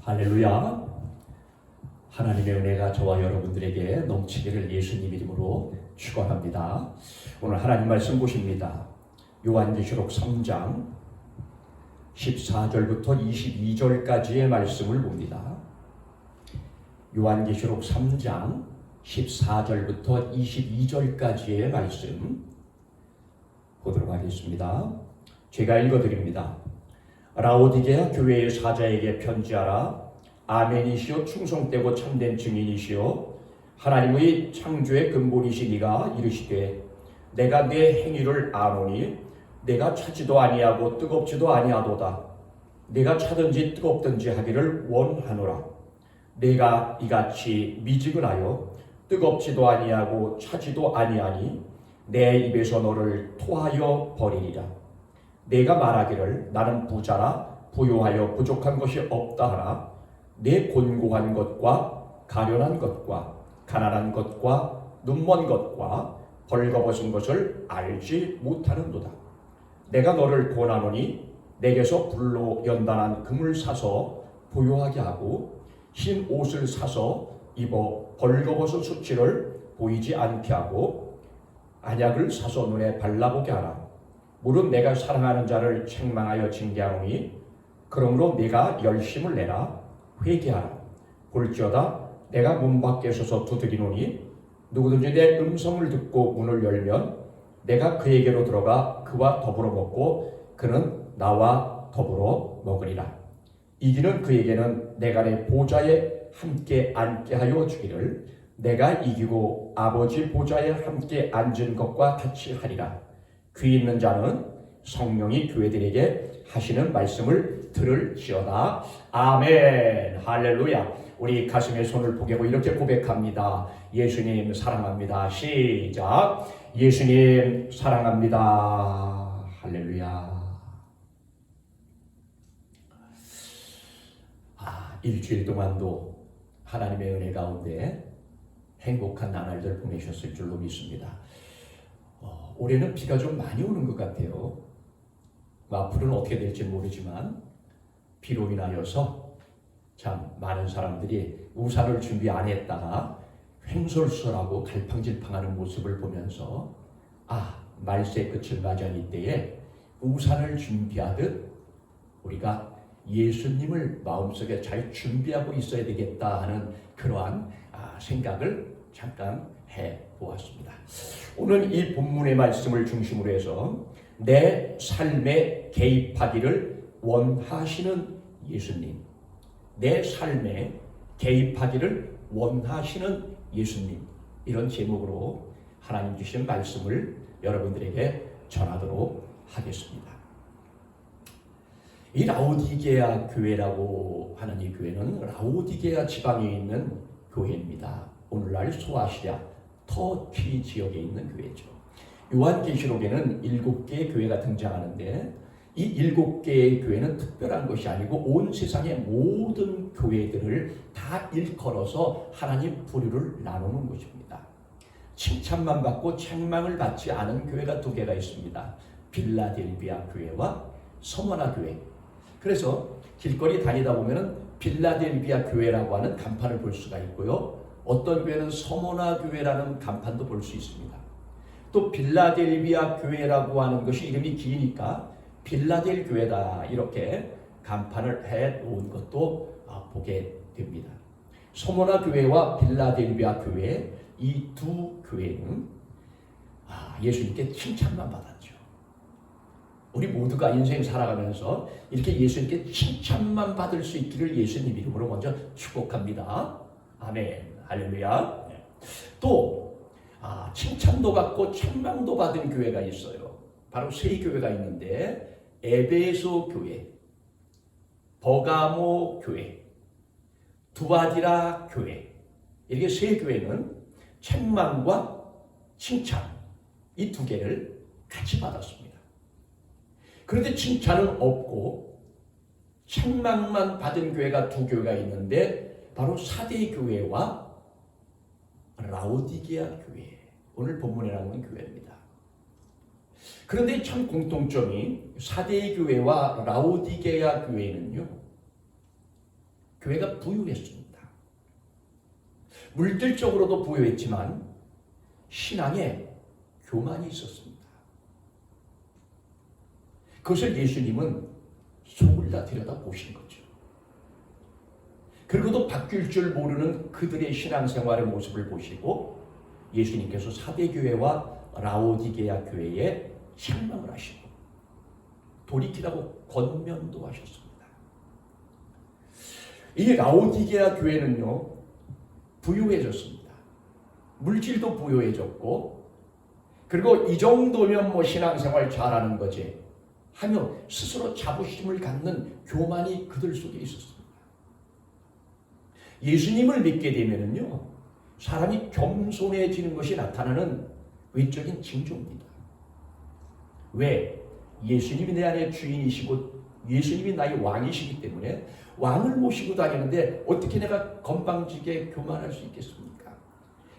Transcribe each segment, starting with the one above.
할렐루야. 하나님의 은혜가 저와 여러분들에게 넘치기를 예수님 이름으로 축원합니다. 오늘 하나님 말씀 보십니다. 요한계시록 3장 14절부터 22절까지의 말씀을 봅니다. 요한계시록 3장 14절부터 22절까지의 말씀 보도록 하겠습니다. 제가 읽어드립니다. 라오디게아 교회의 사자에게 편지하라. 아멘이시오 충성되고 참된 증인이시오 하나님의 창조의 근본이시니가 이르시되 내가 내 행위를 아노니 내가 차지도 아니하고 뜨겁지도 아니하도다. 내가 차든지 뜨겁든지 하기를 원하노라. 내가 이같이 미지근하여 뜨겁지도 아니하고 차지도 아니하니 내 입에서 너를 토하여 버리리라. 내가 말하기를 나는 부자라 부요하여 부족한 것이 없다 하라. 내 곤고한 것과 가련한 것과 가난한 것과 눈먼 것과 벌거벗은 것을 알지 못하는도다. 내가 너를 권하노니 내게서 불로 연단한 금을 사서 부요하게 하고 흰 옷을 사서 입어 벌거벗은 수치를 보이지 않게 하고 안약을 사서 눈에 발라보게 하라. 무릇 내가 사랑하는 자를 책망하여 징계하노니 그러므로 내가 열심을 내라. 회개하라. 볼지어다 내가 문 밖에 서서 두드리노니 누구든지 내 음성을 듣고 문을 열면 내가 그에게로 들어가 그와 더불어 먹고 그는 나와 더불어 먹으리라. 이기는 그에게는 내가 내 보좌에 함께 앉게 하여 주기를 내가 이기고 아버지 보좌에 함께 앉은 것과 같이 하리라. 귀 있는 자는 성령이 교회들에게 하시는 말씀을 들을지어다. 아멘. 할렐루야. 우리 가슴에 손을 보게고 이렇게 고백합니다. 예수님 사랑합니다. 시작. 예수님 사랑합니다. 할렐루야. 일주일 동안도 하나님의 은혜 가운데 행복한 나날들 보내셨을 줄로 믿습니다. 올해는 비가 좀 많이 오는 것 같아요. 앞으로는 어떻게 될지 모르지만 비로 인하여서 참 많은 사람들이 우산을 준비 안 했다가 횡설수설하고 갈팡질팡하는 모습을 보면서 말세의 끝을 맞이한 이때에 우산을 준비하듯 우리가 예수님을 마음속에 잘 준비하고 있어야 되겠다 하는 그러한 생각을 잠깐 해보았습니다. 오늘 이 본문의 말씀을 중심으로 해서 내 삶에 개입하기를 원하시는 예수님, 내 삶에 개입하기를 원하시는 예수님, 이런 제목으로 하나님 주신 말씀을 여러분들에게 전하도록 하겠습니다. 이 라오디게아 교회라고 하는 이 교회는 라오디게아 지방에 있는 교회입니다. 오늘날 소아시아 터키 지역에 있는 교회죠. 요한계시록에는 7개의 교회가 등장하는데 이 7개의 교회는 특별한 것이 아니고 온 세상의 모든 교회들을 다 일컬어서 하나님 부류를 나누는 것입니다. 칭찬만 받고 책망을 받지 않은 교회가 2개가 있습니다. 빌라델비아 교회와 서머나 교회. 그래서 길거리 다니다 보면은 빌라델비아 교회라고 하는 간판을 볼 수가 있고요. 어떤 교회는 서머나 교회라는 간판도 볼 수 있습니다. 또 빌라델비아 교회라고 하는 것이 이름이 기니까 빌라델 교회다 이렇게 간판을 해 놓은 것도 보게 됩니다. 서머나 교회와 빌라델비아 교회 이 2 교회는 예수님께 칭찬만 받았죠. 우리 모두가 인생 살아가면서 이렇게 예수님께 칭찬만 받을 수 있기를 예수님 이름으로 먼저 축복합니다. 아멘. 할렐루야. 또 칭찬도 받고 책망도 받은 교회가 있어요. 바로 3 교회가 있는데 에베소 교회, 버가모 교회, 두아디라 교회, 이렇게 3 교회는 책망과 칭찬 이 2개를 같이 받았습니다. 그런데 칭찬은 없고 책망만 받은 교회가 2 교회가 있는데 바로 사대 교회와 라오디게아 교회, 오늘 본문에 나오는 교회입니다. 그런데 참 공통점이 사대 교회와 라오디게아 교회는요, 교회가 부유했습니다. 물질적으로도 부유했지만 신앙에 교만이 있었습니다. 그것을 예수님은 속을 다 들여다보신 거죠. 그리고도 바뀔 줄 모르는 그들의 신앙생활의 모습을 보시고 예수님께서 사대교회와 라오디게아 교회에 책망을 하시고 돌이키라고 권면도 하셨습니다. 이 라오디게아 교회는요, 부유해졌습니다. 물질도 부유해졌고, 그리고 이 정도면 뭐 신앙생활 잘하는 거지 하며 스스로 자부심을 갖는 교만이 그들 속에 있었습니다. 예수님을 믿게 되면은요, 사람이 겸손해지는 것이 나타나는 외적인 징조입니다. 왜? 예수님이 내 안에 주인이시고 예수님이 나의 왕이시기 때문에 왕을 모시고 다니는데 어떻게 내가 건방지게 교만할 수 있겠습니까?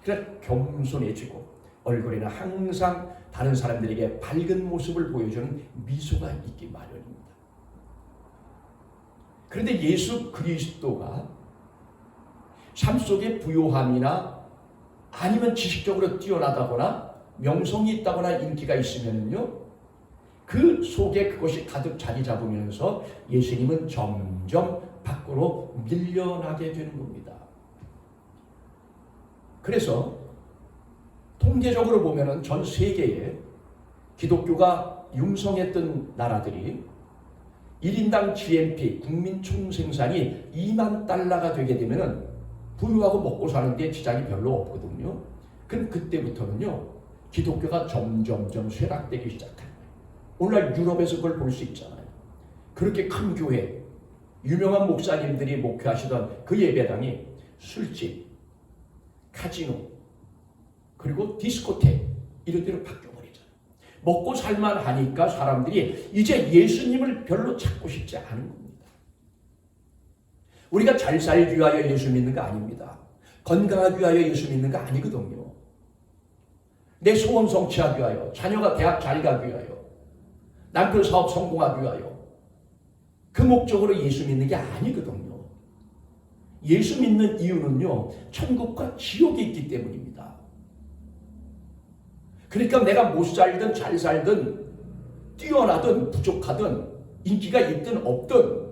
그래서 겸손해지고 얼굴에는 항상 다른 사람들에게 밝은 모습을 보여주는 미소가 있기 마련입니다. 그런데 예수 그리스도가 삶 속에 부요함이나 아니면 지식적으로 뛰어나다거나 명성이 있다거나 인기가 있으면요, 그 속에 그것이 가득 자리 잡으면서 예수님은 점점 밖으로 밀려나게 되는 겁니다. 그래서 통계적으로 보면은 전 세계에 기독교가 융성했던 나라들이 1인당 GNP 국민 총생산이 2만 달러가 되게 되면은 부유하고 먹고 사는데 지장이 별로 없거든요. 그럼 그때부터는요, 기독교가 점점점 쇠락되기 시작합니다. 오늘날 유럽에서 그걸 볼 수 있잖아요. 그렇게 큰 교회, 유명한 목사님들이 목회하시던 그 예배당이 술집, 카지노, 그리고 디스코텍 이런 데로 바뀌어버리잖아요. 먹고 살만 하니까 사람들이 이제 예수님을 별로 찾고 싶지 않은 겁니다. 우리가 잘 살기 위하여 예수 믿는 거 아닙니다. 건강하기 위하여 예수 믿는 거 아니거든요. 내 소원 성취하기 위하여, 자녀가 대학 잘 가기 위하여, 남편 사업 성공하기 위하여, 그 목적으로 예수 믿는 게 아니거든요. 예수 믿는 이유는요, 천국과 지옥이 있기 때문입니다. 그러니까 내가 못 살든 잘 살든 뛰어나든 부족하든 인기가 있든 없든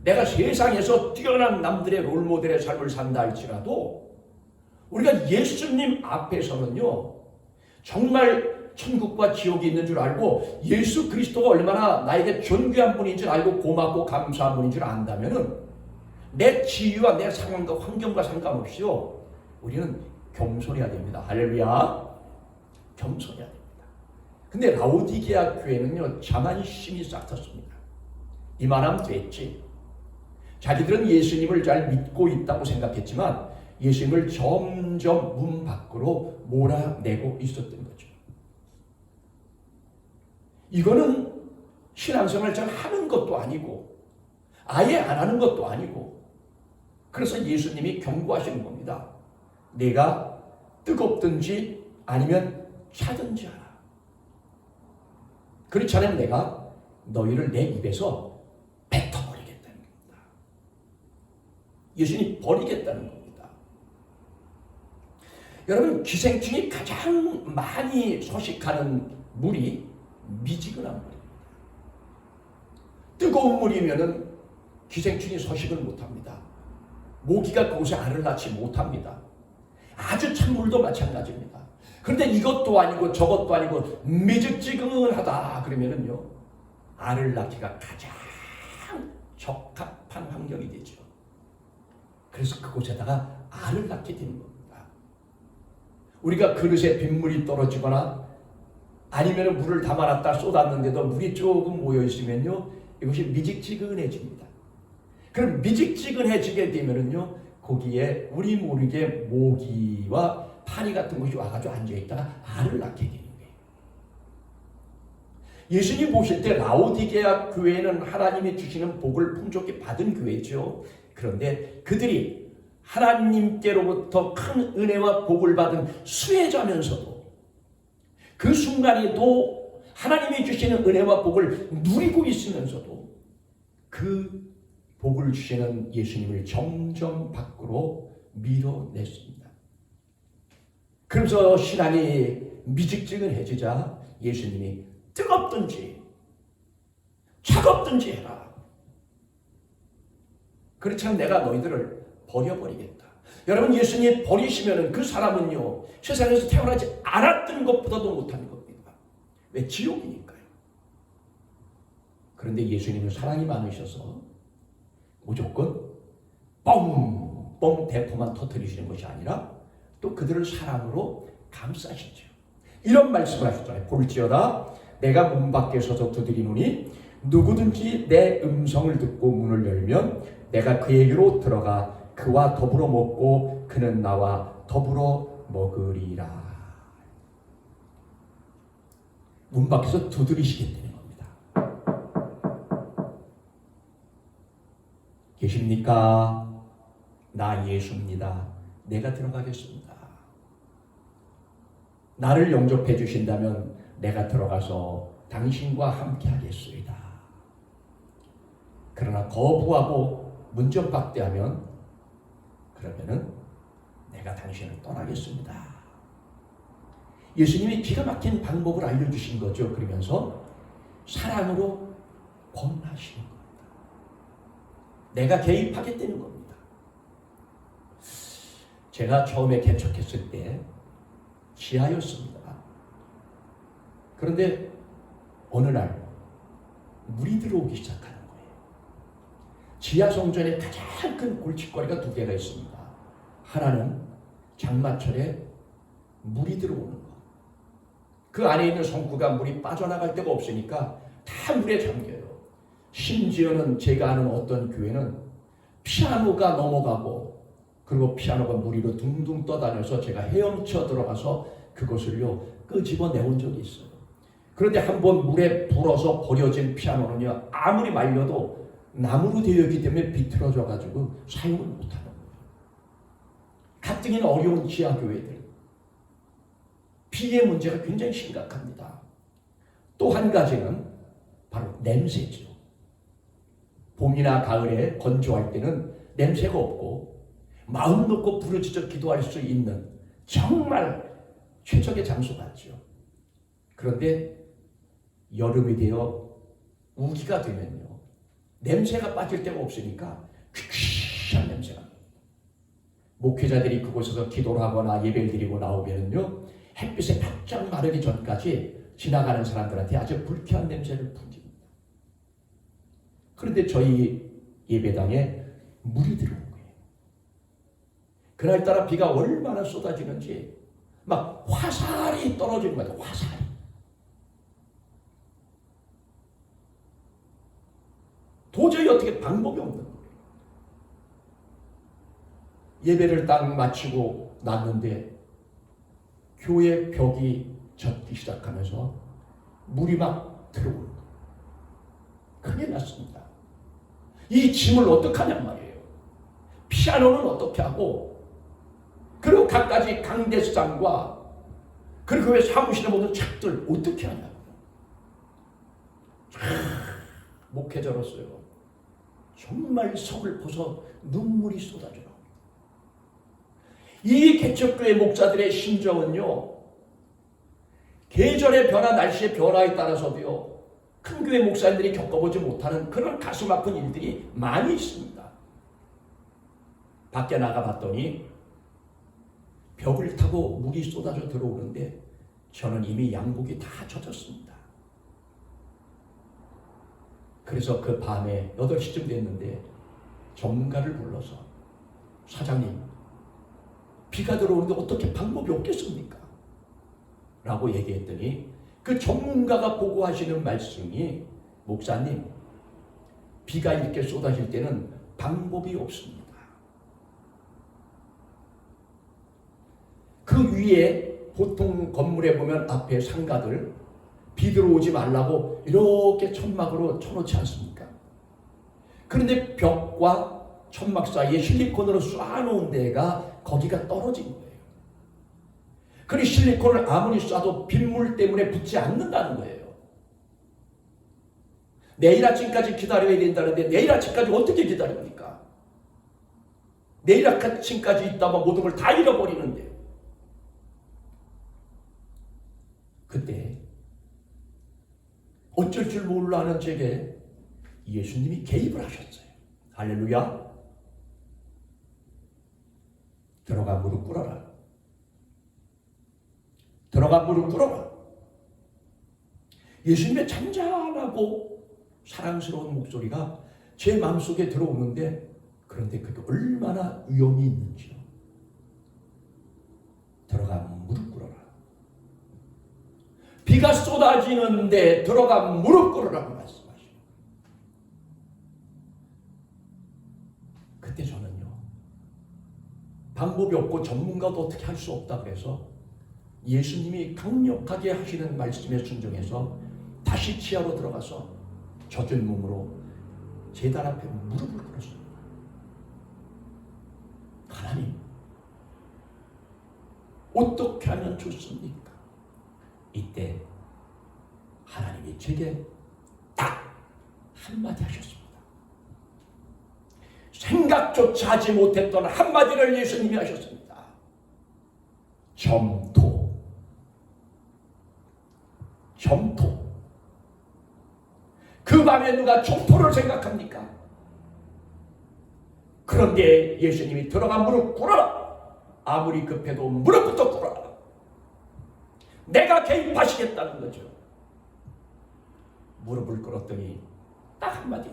내가 세상에서 뛰어난 남들의 롤모델의 삶을 산다 할지라도 우리가 예수님 앞에서는요, 정말 천국과 지옥이 있는 줄 알고 예수 그리스도가 얼마나 나에게 존귀한 분인 줄 알고 고맙고 감사한 분인 줄 안다면은 내 지위와 내 상황과 환경과 상관없이요, 우리는 겸손해야 됩니다. 할렐루야. 겸손해야 됩니다. 근데 라오디게아 교회는요, 자만심이 싹 텄습니다. 이만하면 됐지. 자기들은 예수님을 잘 믿고 있다고 생각했지만 예수님을 점점 문 밖으로 몰아내고 있었던 거죠. 이거는 신앙생활 잘 하는 것도 아니고 아예 안 하는 것도 아니고, 그래서 예수님이 경고하시는 겁니다. 내가 뜨겁든지 아니면 차든지 하라. 그렇지 않으면 내가 너희를 내 입에서 뱉어버리겠다는 겁니다. 예수님이 버리겠다는 겁니다. 여러분, 기생충이 가장 많이 서식하는 물이 미지근한 물입니다. 뜨거운 물이면은 기생충이 서식을 못합니다. 모기가 그곳에 알을 낳지 못합니다. 아주 찬 물도 마찬가지입니다. 그런데 이것도 아니고 저것도 아니고 미지근하다 그러면은요, 알을 낳기가 가장 적합한 환경이 되죠. 그래서 그곳에다가 알을 낳게 되는 겁니다. 우리가 그릇에 빗물이 떨어지거나 아니면 물을 담아놨다 쏟았는데도 물이 조금 모여 있으면요, 이것이 미직지근해집니다. 그럼 미직지근해지게 되면은요, 거기에 우리 모르게 모기와 파리 같은 것이 와가지고 앉아있다가 알을 낳게 되는 거예요. 예수님 보실 때 라오디게아 교회는 하나님이 주시는 복을 풍족히 받은 교회죠. 그런데 그들이 하나님께로부터 큰 은혜와 복을 받은 수혜자면서도 그 순간에도 하나님이 주시는 은혜와 복을 누리고 있으면서도 그 복을 주시는 예수님을 점점 밖으로 밀어냈습니다. 그러면서 신앙이 미직진해지자 예수님이 뜨겁든지 차갑든지 해라. 그렇지 않으면 내가 너희들을 버려버리겠다. 여러분, 예수님이 버리시면 그 사람은요, 세상에서 태어나지 않았던 것보다도 못한 겁니다. 왜? 지옥이니까요. 그런데 예수님은 사랑이 많으셔서 무조건 뻥뻥 대포만 터뜨리시는 것이 아니라 또 그들을 사랑으로 감싸시죠. 이런 말씀을 하셨잖아요. 볼지어다 내가 문 밖에 서서 두드리노니 누구든지 내 음성을 듣고 문을 열면 내가 그에게로 들어가 그와 더불어 먹고 그는 나와 더불어 먹으리라. 문 밖에서 두드리시겠다는 겁니다. 계십니까? 나 예수입니다. 내가 들어가겠습니다. 나를 영접해 주신다면 내가 들어가서 당신과 함께 하겠습니다. 그러나 거부하고 문전박대하면 그러면은 내가 당신을 떠나겠습니다. 예수님이 기가 막힌 방법을 알려주신 거죠. 그러면서 사랑으로 권하시는 겁니다. 내가 개입하겠다는 겁니다. 제가 처음에 개척했을 때 지하였습니다. 그런데 어느 날 물이 들어오기 시작하는 거예요. 지하 성전에 가장 큰 골칫거리가 두 개가 있습니다. 하나는 장마철에 물이 들어오는 것. 그 안에 있는 성구가 물이 빠져나갈 데가 없으니까 다 물에 잠겨요. 심지어는 제가 아는 어떤 교회는 피아노가 넘어가고 그리고 피아노가 물 위로 둥둥 떠다녀서 제가 헤엄쳐 들어가서 그것을요 끄집어 내온 적이 있어요. 그런데 한번 물에 불어서 버려진 피아노는요 아무리 말려도 나무로 되어 있기 때문에 비틀어져 가지고 사용을 못하는 거예요. 가뜩이나 어려운 지하교회들 비의 문제가 굉장히 심각합니다. 또 한 가지는 바로 냄새죠. 봄이나 가을에 건조할 때는 냄새가 없고 마음 놓고 부르짖어 기도할 수 있는 정말 최적의 장소 같죠. 그런데 여름이 되어 우기가 되면요 냄새가 빠질 데가 없으니까 퀴퀴한 냄새가 납니다. 목회자들이 그곳에서 기도를 하거나 예배를 드리고 나오면요 햇빛에 바짝 마르기 전까지 지나가는 사람들한테 아주 불쾌한 냄새를 풍깁니다. 그런데 저희 예배당에 물이 들어온 거예요. 그날따라 비가 얼마나 쏟아지는지 막 화살이 떨어지는 거예요. 화살이. 도저히 어떻게 방법이 없는 거예요. 예배를 딱 마치고 났는데 교회 벽이 젖기 시작하면서 물이 막 들어오는 거예요. 큰일 났습니다. 이 짐을 어떡하냔 말이에요. 피아노는 어떻게 하고 그리고 갖가지 강대상과 그리고 왜 사무실에 모든 책들 어떻게 하냐고. 목회자로서요 정말 서글퍼서 눈물이 쏟아져요. 이 개척교회 목사들의 심정은요 계절의 변화, 날씨의 변화에 따라서도요 큰 교회 목사님들이 겪어보지 못하는 그런 가슴 아픈 일들이 많이 있습니다. 밖에 나가봤더니 벽을 타고 물이 쏟아져 들어오는데 저는 이미 양복이 다 젖었습니다. 그래서 그 밤에 8시쯤 됐는데 전문가를 불러서 사장님 비가 들어오는데 어떻게 방법이 없겠습니까? 라고 얘기했더니 그 전문가가 보고하시는 말씀이 목사님 비가 이렇게 쏟아질 때는 방법이 없습니다. 그 위에 보통 건물에 보면 앞에 상가들 비 들어오지 말라고 이렇게 천막으로 쳐놓지 않습니까? 그런데 벽과 천막 사이에 실리콘으로 쏴놓은 데가 거기가 떨어진 거예요. 그리고 실리콘을 아무리 쏴도 빗물 때문에 붙지 않는다는 거예요. 내일 아침까지 기다려야 된다는데 내일 아침까지 어떻게 기다립니까? 내일 아침까지 있다가 모든 걸 다 잃어버리는데. 그때 어쩔 줄 몰라하는 제게 예수님이 개입을 하셨어요. 할렐루야. 들어가 무릎 꿇어라. 들어가 무릎 꿇어라. 예수님의 잔잔하고 사랑스러운 목소리가 제 마음속에 들어오는데, 그런데 그게 얼마나 위험이 있는지요. 들어가 무릎 꿇어라. 비가 쏟아지는데 들어가 무릎 꿇으라고 말씀하시고, 그때 저는요, 방법이 없고 전문가도 어떻게 할 수 없다 그래서 예수님이 강력하게 하시는 말씀에 순종해서 다시 지하로 들어가서 젖은 몸으로 제단 앞에 무릎을 꿇었습니다. 하나님, 어떻게 하면 좋습니까? 이때 하나님이 제게 딱 한마디 하셨습니다. 생각조차 하지 못했던 한마디를 예수님이 하셨습니다. 점토. 점토. 그 밤에 누가 점토를 생각합니까? 그런데 예수님이 들어가 무릎 꿇어라. 아무리 급해도 무릎부터 꿇어라. 내가 개입하시겠다는 거죠. 무릎을 꿇었더니 딱 한마디,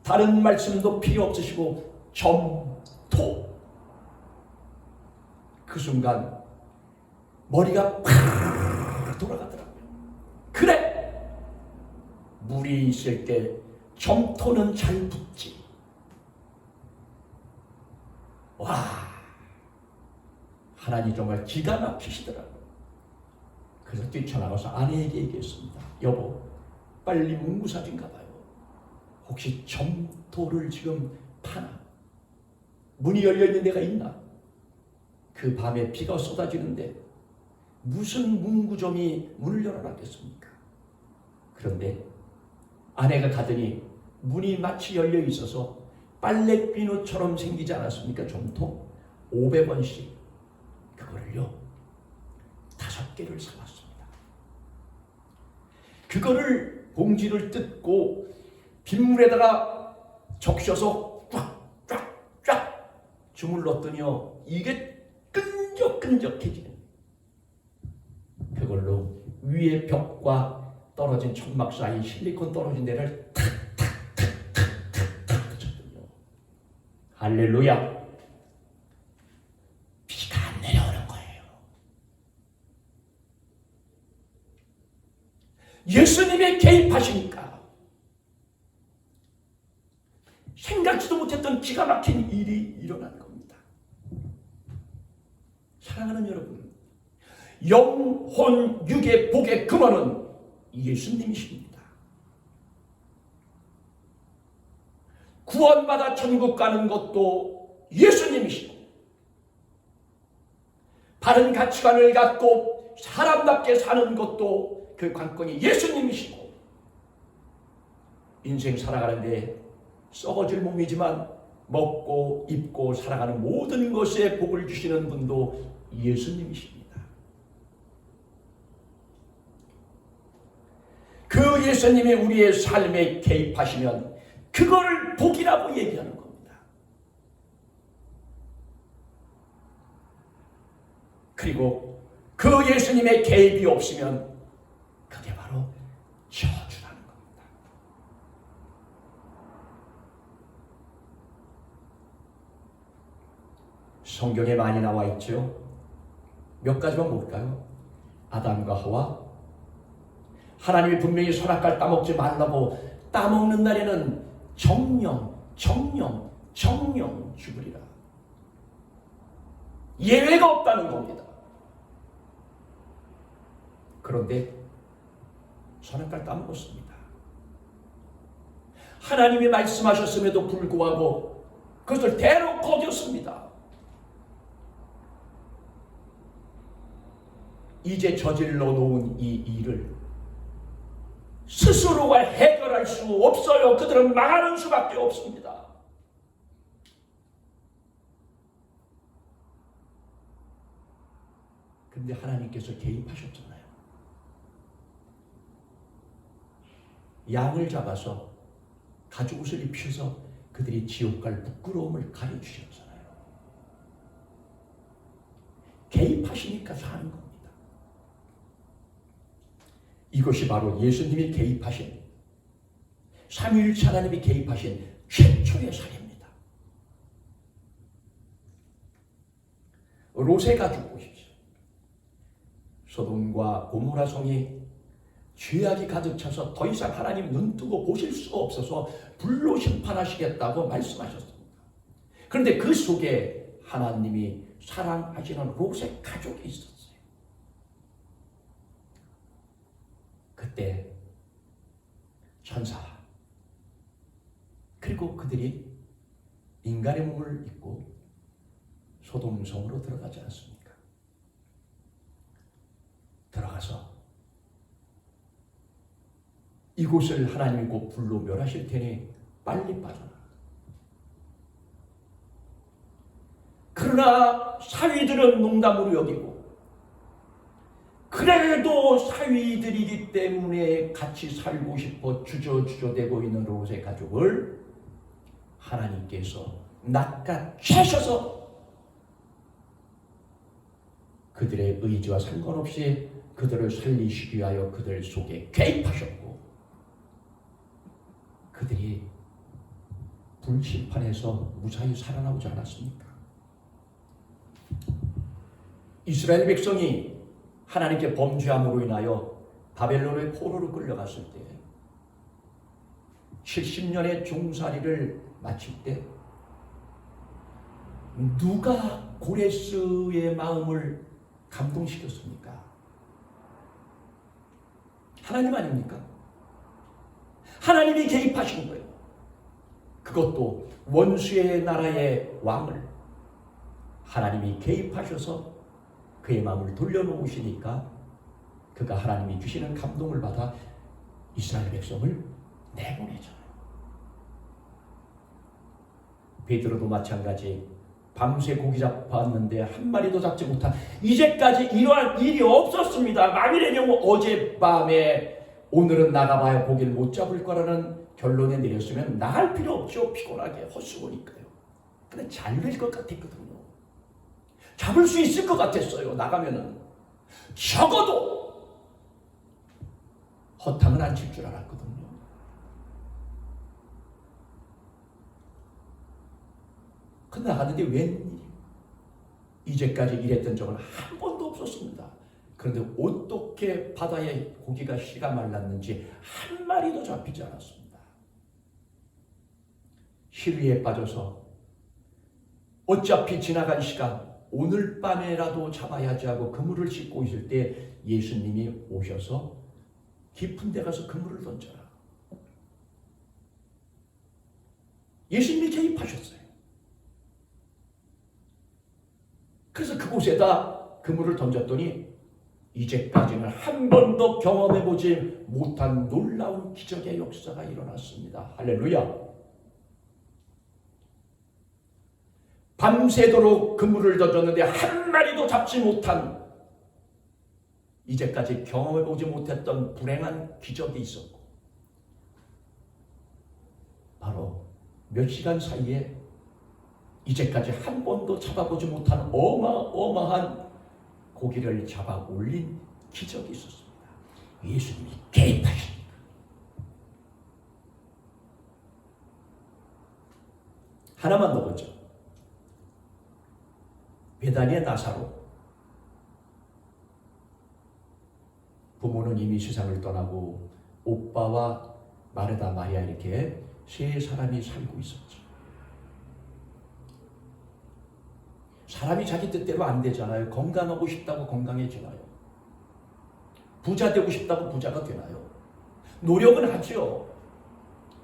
다른 말씀도 필요 없으시고 점토. 그 순간 머리가 팍 돌아가더라고요. 그래, 물이 있을 때 점토는 잘 붙지. 와, 하나님 정말 기가 막히시더라고요. 그래서 뛰쳐나가서 아내에게 얘기했습니다. 여보, 빨리 문구사진 가봐요. 혹시 점토를 지금 파나? 문이 열려있는 데가 있나? 그 밤에 비가 쏟아지는데 무슨 문구점이 문을 열어놨겠습니까? 그런데 아내가 가더니 문이 마치 열려 있어서 빨래비누처럼 생기지 않았습니까? 점토 500원씩 그거를요 5개를 사왔습니다. 그거를 봉지를 뜯고 빗물에다가 적셔서 쫙쫙쫙 주물렀더니요 이게 끈적끈적해지는, 그걸로 위에 벽과 떨어진 천막 사이 실리콘 떨어진 데를 탁탁탁탁탁탁 붙였거든요. 할렐루야. 비가 안 내려오는 거예요. 예수님의 개입하시니까 생각지도 못했던 기가 막힌 일이 일어나는 겁니다. 사랑하는 여러분, 영혼, 육의 복의 근원은 예수님이십니다. 구원받아 천국 가는 것도 예수님이시고, 바른 가치관을 갖고 사람답게 사는 것도 그 관건이 예수님이시고, 인생 살아가는데 썩어질 몸이지만 먹고 입고 살아가는 모든 것에 복을 주시는 분도 예수님이십니다. 그 예수님이 우리의 삶에 개입하시면 그거를 복이라고 얘기하는 겁니다. 그리고 그 예수님의 개입이 없으면 그게 바로 저주라는 겁니다. 성경에 많이 나와 있죠. 몇 가지만 볼까요? 아담과 하와, 하나님이 분명히 선악과를 따먹지 말라고, 따먹는 날에는 정령 죽으리라. 예외가 없다는 겁니다. 그런데 선악과를 따먹었습니다. 하나님이 말씀하셨음에도 불구하고 그것을 대놓고 거겼습니다. 이제 저질러 놓은 이 일을 스스로가 해결할 수 없어요. 그들은 망하는 수밖에 없습니다. 그런데 하나님께서 개입하셨잖아요. 양을 잡아서 가죽옷을 입혀서 그들이 지옥 갈 부끄러움을 가려주셨잖아요. 개입하시니까 사는 겁니다. 이것이 바로 예수님이 개입하신, 삼위일체 하나님이 개입하신 최초의 사례입니다. 롯의 가죽 보십시오. 소돔과 고모라 성이 죄악이 가득 차서 더 이상 하나님 눈뜨고 보실 수가 없어서 불로 심판하시겠다고 말씀하셨습니다. 그런데 그 속에 하나님이 사랑하시는 롯의 가족이 있었어요. 그때 천사 그리고 그들이 인간의 몸을 입고 소돔성으로 들어가지 않습니까? 들어가서 이곳을 하나님이 곧 불로 멸하실 테니 빨리 빠져라. 그러나 사위들은 농담으로 여기고, 그래도 사위들이기 때문에 같이 살고 싶어 주저주저대고 있는 롯의 가족을 하나님께서 낚아채셔서 그들의 의지와 상관없이 그들을 살리시기 위하여 그들 속에 개입하셨고, 그들이 불심판에서 무사히 살아나오지 않았습니까? 이스라엘 백성이 하나님께 범죄함으로 인하여 바벨론의 포로로 끌려갔을 때 70년의 종살이를 마칠 때 누가 고레스의 마음을 감동시켰습니까? 하나님 아닙니까? 하나님이 개입하신 거예요. 그것도 원수의 나라의 왕을 하나님이 개입하셔서 그의 마음을 돌려놓으시니까 그가 하나님이 주시는 감동을 받아 이스라엘 백성을 내보내잖아요. 베드로도 마찬가지. 밤새 고기 잡았는데 한 마리도 잡지 못한, 이제까지 이러한 일이 없었습니다. 만일의 경우 어젯밤에 오늘은 나가봐야 고기를 못 잡을 거라는 결론에 내렸으면 나갈 필요 없죠. 피곤하게 헛수고니까요. 근데 잘 될 것 같았거든요. 잡을 수 있을 것 같았어요. 나가면은 적어도 허탕은 안 칠 줄 알았거든요. 근데 나갔는데 웬일이에요? 이제까지 일했던 적은 한 번도 없었습니다. 그런데 어떻게 바다에 고기가 씨가 말랐는지 한 마리도 잡히지 않았습니다. 시리에 빠져서 어차피 지나간 시간, 오늘 밤에라도 잡아야지 하고 그물을 씻고 있을 때 예수님이 오셔서 깊은 데 가서 그물을 던져라. 예수님이 개입하셨어요. 그래서 그곳에다 그물을 던졌더니 이제까지는 한 번도 경험해보지 못한 놀라운 기적의 역사가 일어났습니다. 할렐루야. 밤새도록 그물을 던졌는데 한 마리도 잡지 못한, 이제까지 경험해보지 못했던 불행한 기적이 있었고, 바로 몇 시간 사이에 이제까지 한 번도 잡아보지 못한 어마어마한 고기를 잡아 올린 기적이 있었습니다. 예수님이 개입하십니다. 하나만 더 보죠. 베다니의 나사로. 부모는 이미 세상을 떠나고 오빠와 마르다 마리아 이렇게 세 사람이 살고 있었죠. 사람이 자기 뜻대로 안 되잖아요. 건강하고 싶다고 건강해지나요? 부자 되고 싶다고 부자가 되나요? 노력은 하죠.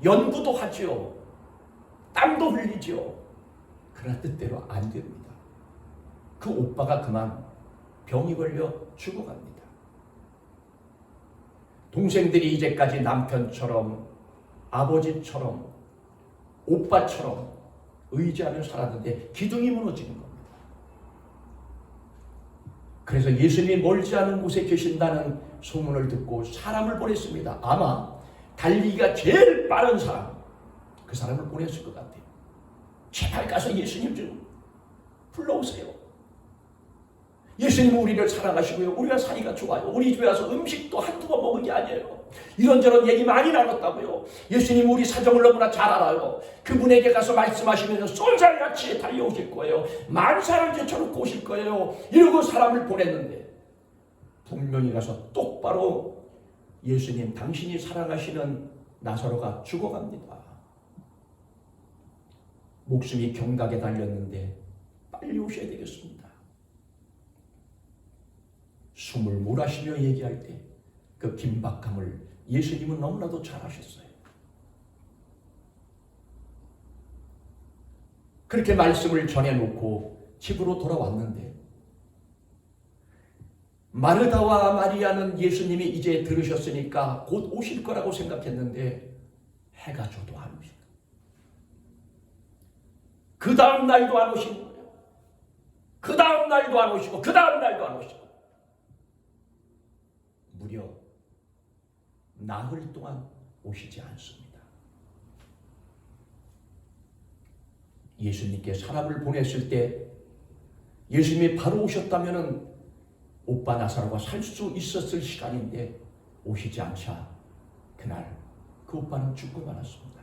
연구도 하죠. 땀도 흘리죠. 그러나 뜻대로 안 됩니다. 그 오빠가 그만 병이 걸려 죽어갑니다. 동생들이 이제까지 남편처럼 아버지처럼 오빠처럼 의지하며 살았는데 기둥이 무너지는 겁니다. 그래서 예수님이 멀지 않은 곳에 계신다는 소문을 듣고 사람을 보냈습니다. 아마 달리기가 제일 빠른 사람, 그 사람을 보냈을 것 같아요. 제발 가서 예수님 좀 불러오세요. 예수님은 우리를 사랑하시고요. 우리가 사이가 좋아요. 우리 집에 와서 음식도 한두 번 먹은 게 아니에요. 이런저런 얘기 많이 나눴다고요. 예수님 우리 사정을 너무나 잘 알아요. 그분에게 가서 말씀하시면서 쏜살같이 달려오실 거예요. 만사를 제쳐놓고 오실 거예요. 이러고 사람을 보냈는데 분명히 가서 똑바로 예수님 당신이 사랑하시는 나사로가 죽어갑니다. 목숨이 경각에 달렸는데 빨리 오셔야 되겠습니다. 숨을 몰아쉬며 얘기할 때 그 긴박함을 예수님은 너무나도 잘 아셨어요. 그렇게 말씀을 전해놓고 집으로 돌아왔는데 마르다와 마리아는 예수님이 이제 들으셨으니까 곧 오실 거라고 생각했는데 해가 져도 안 오시고 그 다음 날도 안 오시는 거예요. 그 다음 날도 안 오시고 그 다음 날도 안 오시고 무려 나흘 동안 오시지 않습니다. 예수님께 사람을 보냈을 때 예수님이 바로 오셨다면 오빠 나사로가 살 수 있었을 시간인데 오시지 않자 그날 그 오빠는 죽고 말았습니다.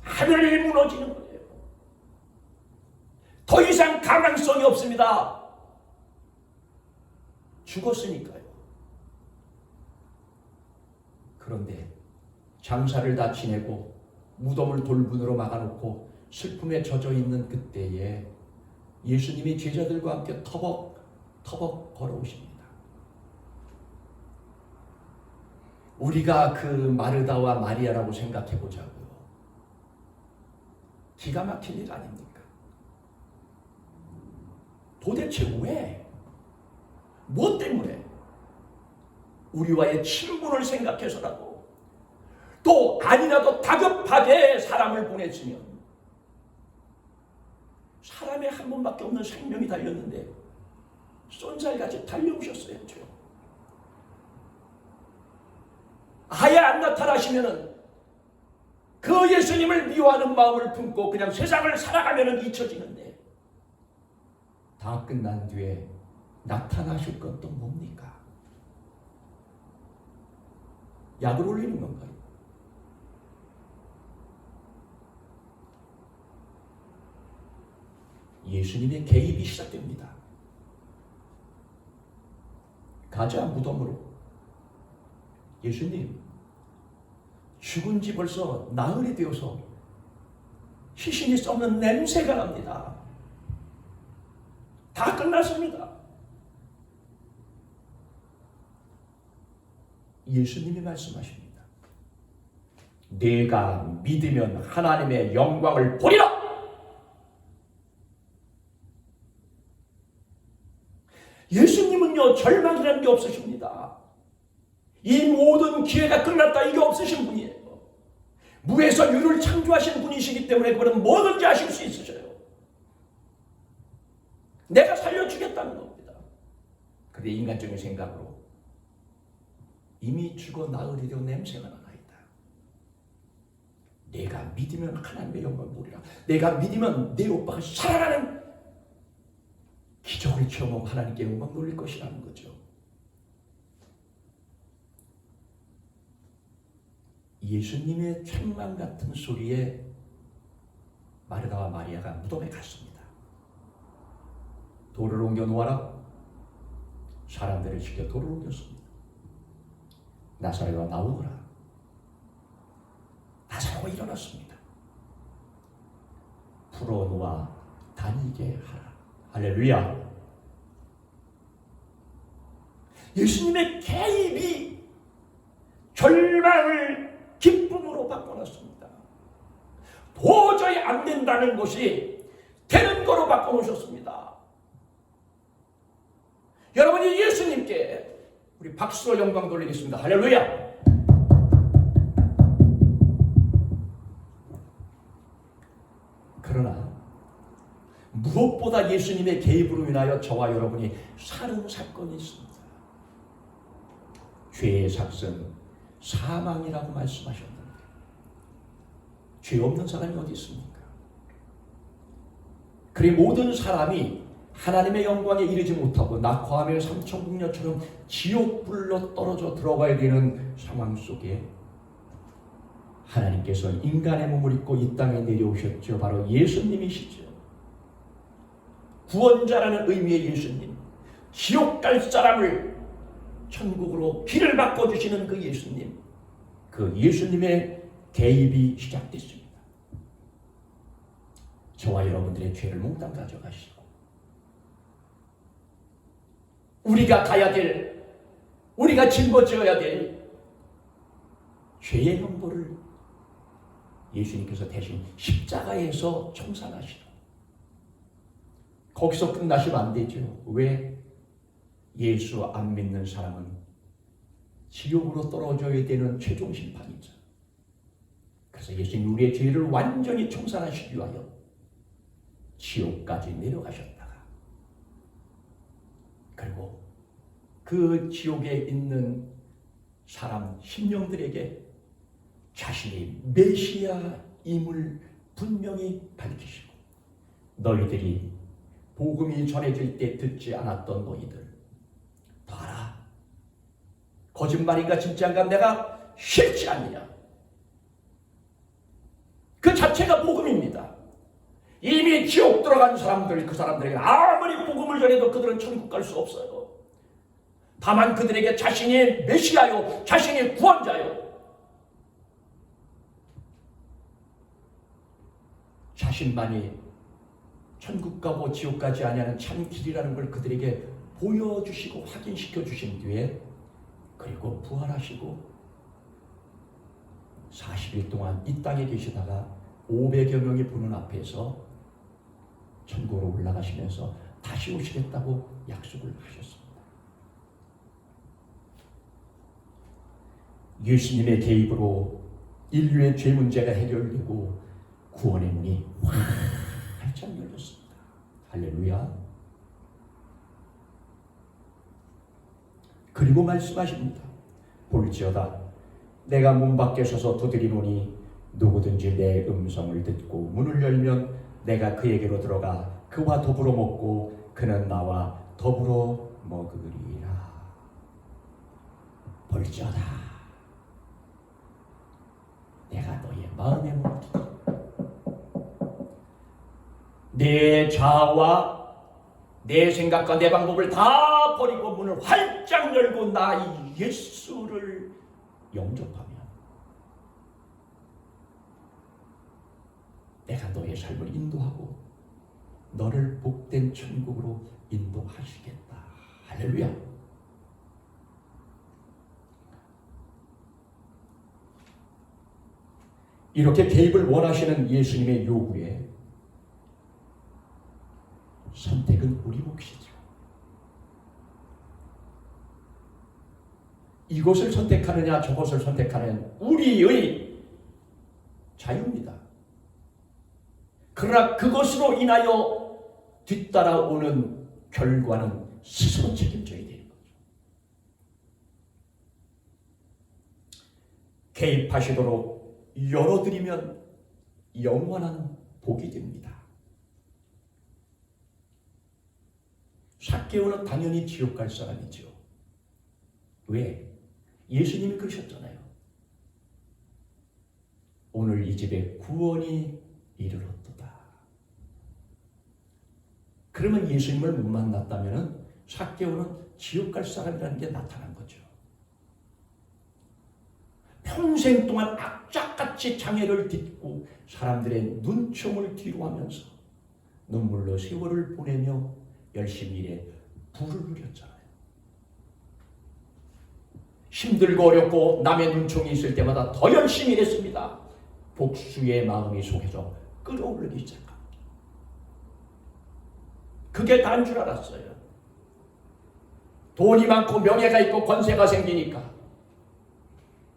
하늘이 무너지는 거예요. 더 이상 가망성이 없습니다. 죽었으니까요. 그런데 장사를 다 지내고 무덤을 돌문으로 막아놓고 슬픔에 젖어 있는 그때에 예수님이 제자들과 함께 터벅터벅 걸어오십니다. 우리가 그 마르다와 마리아라고 생각해 보자고요. 기가 막힌 일 아닙니까? 도대체 왜? 무엇 때문에? 우리와의 친분을 생각해서라도 또 아니라도 다급하게 사람을 보냈으면 사람의 한 번밖에 없는 생명이 달렸는데 쏜살같이 달려오셨어야죠. 아예 안 나타나시면은 그 예수님을 미워하는 마음을 품고 그냥 세상을 살아가면은 잊혀지는데 다 끝난 뒤에 나타나실 건 또 뭡니까? 약을 올리는 건가요? 예수님의 개입이 시작됩니다. 가자 무덤으로. 예수님, 죽은 지 벌써 나흘이 되어서 시신이 썩는 냄새가 납니다. 다 끝났습니다. 예수님이 말씀하십니다. 내가 믿으면 하나님의 영광을 보리라. 예수님은요 절망이라는 게 없으십니다. 이 모든 기회가 끝났다 이게 없으신 분이에요. 무에서 유를 창조하신 분이시기 때문에 그분은 뭐든지 하실 수 있으셔요. 내가 살려주겠다는 겁니다. 그런데 인간적인 생각으로 이미 죽어 나흘이 되어 냄새가 나나이다. 내가 믿으면 하나님의 영광을 보리라. 내가 믿으면 내 오빠가 살아나는 기적을 경험하고 하나님께 영광 돌릴 것이라는 거죠. 예수님의 책망 같은 소리에 마르다와 마리아가 무덤에 갔습니다. 돌을 옮겨 놓아라. 사람들을 시켜 돌을 옮겼습니다. 나사로가 나오거라. 나사로가 일어났습니다. 풀어놓아 다니게 하라. 할렐루야. 예수님의 개입이 절망을 기쁨으로 바꿔놨습니다. 도저히 안 된다는 것이 되는 거로 바꿔놓으셨습니다. 여러분이 예수님께 우리 박수로 영광 돌리겠습니다. 할렐루야. 그러나 무엇보다 예수님의 개입으로 인하여 저와 여러분이 사는 사건이 있습니다. 죄의 삭은 사망이라고 말씀하셨는데 죄 없는 사람이 어디 있습니까? 그리 모든 사람이 하나님의 영광에 이르지 못하고 낙화하며 삼천국녀처럼 지옥불로 떨어져 들어가야 되는 상황 속에 하나님께서 인간의 몸을 입고 이 땅에 내려오셨죠. 바로 예수님이시죠. 구원자라는 의미의 예수님, 지옥 갈 사람을 천국으로 길을 바꿔주시는 그 예수님, 그 예수님의 개입이 시작됐습니다. 저와 여러분들의 죄를 몽땅 가져가시고 우리가 가야 될, 우리가 짊어져야 될 죄의 형벌을 예수님께서 대신 십자가에서 청산하시고 거기서 끝나시면 안 되죠. 왜? 예수 안 믿는 사람은 지옥으로 떨어져야 되는 최종 심판이죠. 그래서 예수님 우리의 죄를 완전히 청산하시기 위하여 지옥까지 내려가셨다가 그리고 그 지옥에 있는 사람 심령들에게 자신이 메시아임을 분명히 밝히시고 너희들이 복음이 전해질 때 듣지 않았던 너희들 봐라, 거짓말인가 진짜인가 내가 싫지 않느냐. 그 자체가 복음입니다. 이미 지옥 들어간 사람들, 그 사람들에게 아무리 복음을 전해도 그들은 천국 갈 수 없어요. 다만 그들에게 자신이 메시아요, 자신이 구원자요, 자신만이 천국 가고 지옥 가지 아니하는 참 길이라는 걸 그들에게 보여주시고 확인시켜 주신 뒤에 그리고 부활하시고 40일 동안 이 땅에 계시다가 500여 명이 보는 앞에서 천국으로 올라가시면서 다시 오시겠다고 약속을 하셨습니다. 예수님의 개입으로 인류의 죄 문제가 해결되고 구원의 문이 활짝 열렸습니다. 할렐루야. 그리고 말씀하십니다. 볼지어다 내가 문 밖에 서서 두드리노니 누구든지 내 음성을 듣고 문을 열면 내가 그에게로 들어가 그와 더불어 먹고 그는 나와 더불어 먹으리라. 볼지어다 내가 너의 마음의 문을 두드리노니 내 자아와 내 생각과 내 방법을 다 버리고 문을 활짝 열고 나 예수를 영접하면 내가 너의 삶을 인도하고 너를 복된 천국으로 인도하시겠다. 할렐루야. 이렇게 개입을 원하시는 예수님의 요구에 선택은 우리 몫이죠. 이것을 선택하느냐 저것을 선택하느냐 우리의 자유입니다. 그러나 그것으로 인하여 뒤따라오는 결과는 스스로 책임져야 되는 거죠. 개입하시도록 열어드리면 영원한 복이 됩니다. 삭개오는 당연히 지옥 갈 사람이죠. 왜? 예수님이 그러셨잖아요. 오늘 이 집에 구원이 이르렀도다. 그러면 예수님을 못 만났다면 삭개오는 지옥 갈 사람이라는 게 나타난 거죠. 평생 동안 악착같이 장애를 딛고 사람들의 눈총을 뒤로하면서 눈물로 세월을 보내며 열심히 일해 부를 누렸잖아요. 힘들고 어렵고 남의 눈총이 있을 때마다 더 열심히 일했습니다. 복수의 마음이 속에서 끌어올리기 시작합니다. 그게 다인 줄 알았어요. 돈이 많고 명예가 있고 권세가 생기니까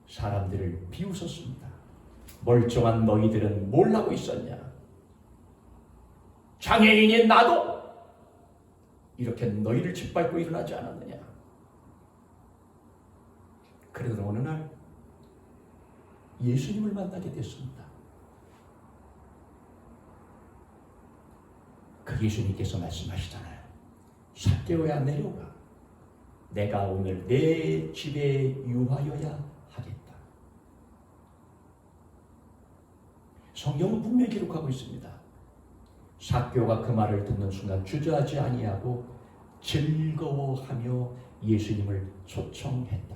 사람들을 비웃었습니다. 멀쩡한 너희들은 뭘 하고 있었냐? 장애인인 나도 이렇게 너희를 짓밟고 일어나지 않았느냐? 그러던 어느 날 예수님을 만나게 됐습니다. 그 예수님께서 말씀하시잖아요. 삭개오야 내려오라. 내가 오늘 내 집에 유하여야 하겠다. 성경은 분명히 기록하고 있습니다. 삭개오가 그 말을 듣는 순간 주저하지 아니하고 즐거워하며 예수님을 초청했다.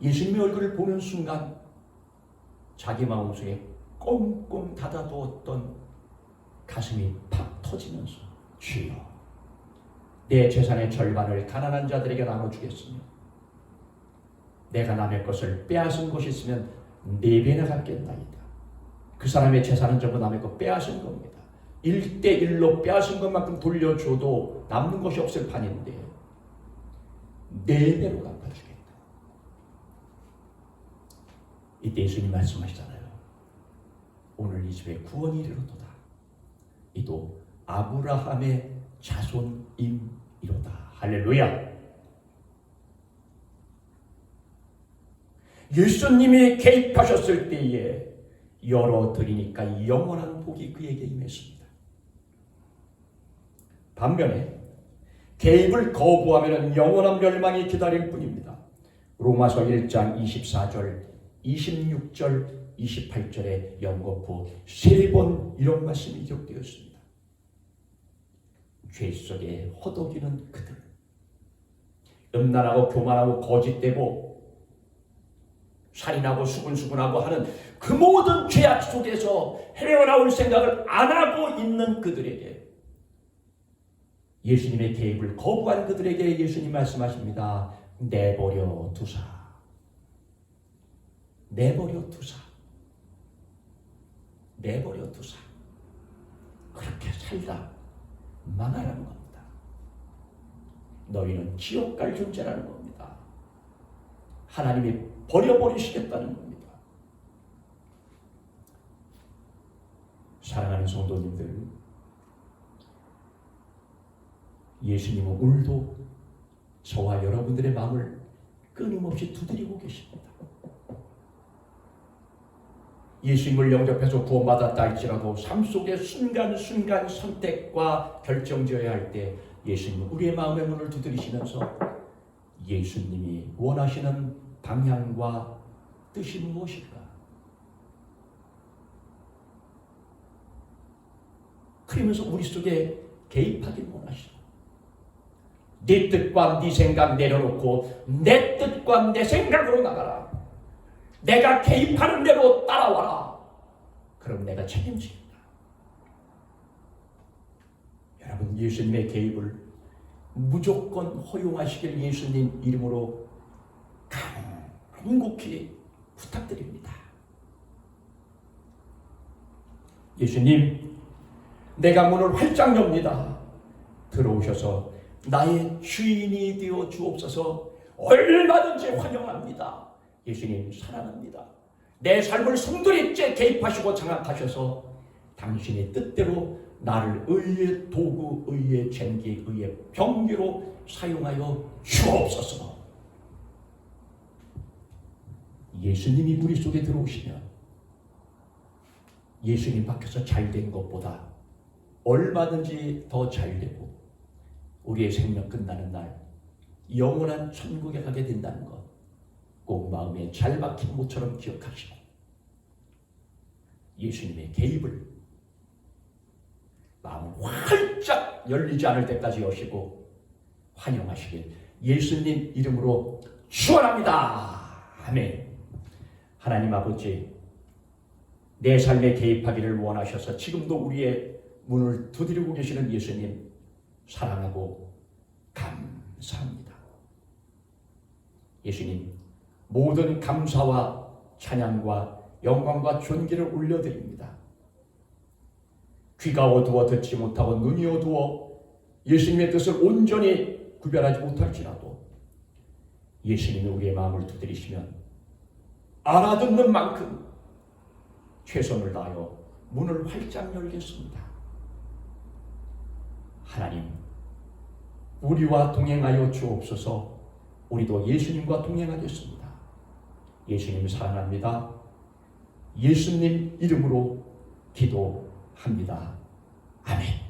예수님의 얼굴을 보는 순간 자기 마음속에 꽁꽁 닫아두었던 가슴이 팍 터지면서 주여 내 재산의 절반을 가난한 자들에게 나눠주겠으며 내가 남의 것을 빼앗은 것이 있으면 4배나 갚겠나이다. 그 사람의 재산은 전부 남의 것 빼앗은 겁니다. 1대1로 빼앗은 것만큼 돌려줘도 남는 것이 없을 판인데 4배로 갚아주겠다. 이때 예수님 말씀하시잖아요. 오늘 이 집에 구원이 이르렀도다. 이도 아브라함의 자손임이로다. 할렐루야. 예수님이 개입하셨을 때에 열어드리니까 영원한 복이 그에게 임했습니다. 반면에 개입을 거부하면 영원한 멸망이 기다릴 뿐입니다. 로마서 1장 24절, 26절, 28절에 연거푸 3번 이런 말씀이 기록되어 있습니다. 죄 속에 허덕이는 그들, 음란하고 교만하고 거짓되고 살인하고 수군수군하고 하는 그 모든 죄악 속에서 헤어나올 생각을 안 하고 있는 그들에게, 예수님의 개입을 거부한 그들에게 예수님 말씀하십니다. 내버려 두사. 내버려 두사. 내버려 두사. 그렇게 살다 망하라는 겁니다. 너희는 지옥 갈 존재라는 겁니다. 하나님이 버려버리시겠다는 겁니다. 사랑하는 성도님들, 예수님은 오늘도 저와 여러분들의 마음을 끊임없이 두드리고 계십니다. 예수님을 영접해서 구원받았다 할지라도 삶 속의 순간순간 선택과 결정지어야 할 때 예수님은 우리의 마음의 문을 두드리시면서 예수님이 원하시는 방향과 뜻이 무엇일까? 그러면서 우리 속에 개입하길 원하시죠. 네 뜻과 네 생각 내려놓고 내 뜻과 내 생각으로 나가라. 내가 개입하는 대로 따라와라. 그럼 내가 책임지겠다. 여러분, 예수님의 개입을 무조건 허용하시길 예수님 이름으로 간곡히 부탁드립니다. 예수님, 내가 문을 활짝 엽니다. 들어오셔서 나의 주인이 되어 주옵소서. 얼마든지 환영합니다. 예수님 사랑합니다. 내 삶을 송두리째 개입하시고 장악하셔서 당신의 뜻대로 나를 의의 도구, 의의 쟁기, 의의 병기로 사용하여 주옵소서. 예수님이 우리 속에 들어오시면 예수님 밖에서 잘된 것보다 얼마든지 더 잘되고 우리의 생명 끝나는 날 영원한 천국에 가게 된다는 것 꼭 마음에 잘 박힌 모처럼 기억하시고 예수님의 개입을 마음을 활짝 열리지 않을 때까지 여시고 환영하시길 예수님 이름으로 축원합니다. 아멘. 하나님 아버지, 내 삶에 개입하기를 원하셔서 지금도 우리의 문을 두드리고 계시는 예수님 사랑하고 감사합니다. 예수님, 모든 감사와 찬양과 영광과 존귀를 올려드립니다. 귀가 어두워 듣지 못하고 눈이 어두워 예수님의 뜻을 온전히 구별하지 못할지라도 예수님이 우리의 마음을 두드리시면 알아듣는 만큼 최선을 다하여 문을 활짝 열겠습니다. 하나님, 우리와 동행하여 주옵소서. 우리도 예수님과 동행하겠습니다. 예수님 사랑합니다. 예수님 이름으로 기도합니다. 아멘.